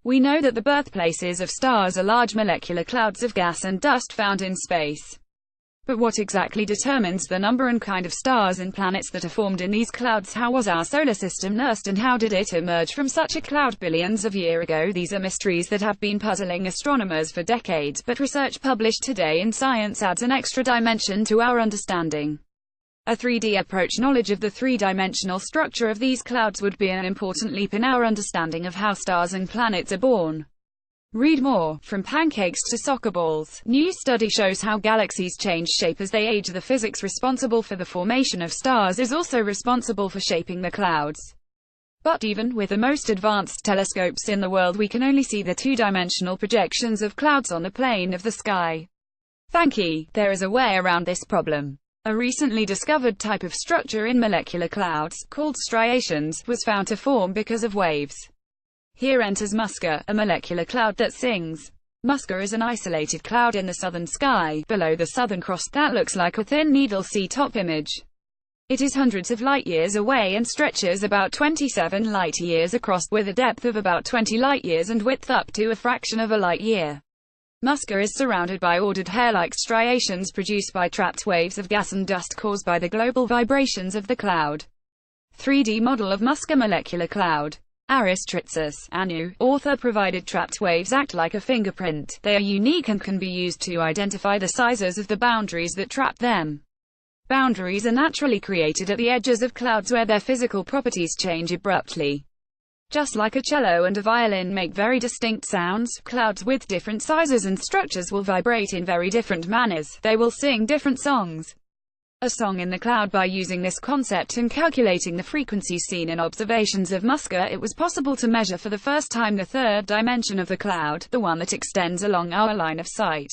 We know that the birthplaces of stars are large molecular clouds of gas and dust found in space. But what exactly determines the number and kind of stars and planets that are formed in these clouds? How was our solar system nursed, and how did it emerge from such a cloud billions of years ago? These are mysteries that have been puzzling astronomers for decades, but research published today in Science adds an extra dimension to our understanding. A 3D approach. Knowledge of the three-dimensional structure of these clouds would be an important leap in our understanding of how stars and planets are born. Read more. From pancakes to soccer balls. New study shows how galaxies change shape as they age. The physics responsible for the formation of stars is also responsible for shaping the clouds. But even with the most advanced telescopes in the world, we can only see the two-dimensional projections of clouds on the plane of the sky. Thankfully, there is a way around this problem. A recently discovered type of structure in molecular clouds, called striations, was found to form because of waves. Here enters Musca, a molecular cloud that sings. Musca is an isolated cloud in the southern sky, below the Southern Cross, that looks like a thin needle C-top image. It is hundreds of light-years away and stretches about 27 light-years across, with a depth of about 20 light-years and width up to a fraction of a light-year. Musca is surrounded by ordered hair-like striations produced by trapped waves of gas and dust caused by the global vibrations of the cloud. 3D model of Musca molecular cloud. Aristritzis, Anu, author provided trapped waves act like a fingerprint. They are unique and can be used to identify the sizes of the boundaries that trap them. Boundaries are naturally created at the edges of clouds where their physical properties change abruptly. Just like a cello and a violin make very distinct sounds, clouds with different sizes and structures will vibrate in very different manners. They will sing different songs. A song in the cloud. By using this concept and calculating the frequencies seen in observations of Musca, it was possible to measure for the first time the third dimension of the cloud, the one that extends along our line of sight.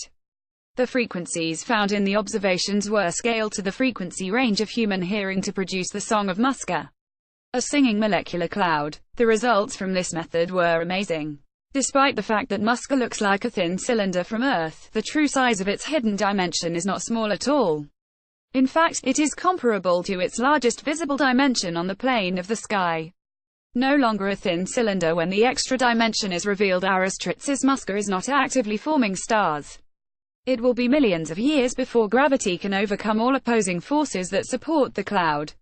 The frequencies found in the observations were scaled to the frequency range of human hearing to produce the song of Musca, a singing molecular cloud. The results from this method were amazing. Despite the fact that Musca looks like a thin cylinder from Earth, the true size of its hidden dimension is not small at all. In fact, it is comparable to its largest visible dimension on the plane of the sky. No longer a thin cylinder when the extra dimension is revealed. Aristritzis Musca is not actively forming stars. It will be millions of years before gravity can overcome all opposing forces that support the cloud.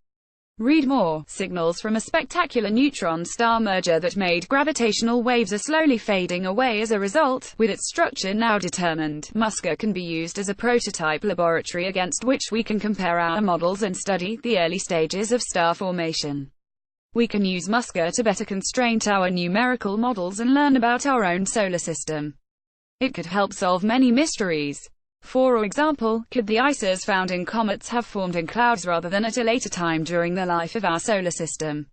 Read more. Signals from a spectacular neutron star merger that made gravitational waves are slowly fading away as a result. With its structure now determined, Musca can be used as a prototype laboratory against which we can compare our models and study the early stages of star formation. We can use Musca to better constrain our numerical models and learn about our own solar system. It could help solve many mysteries. For example, could the ices found in comets have formed in clouds rather than at a later time during the life of our solar system?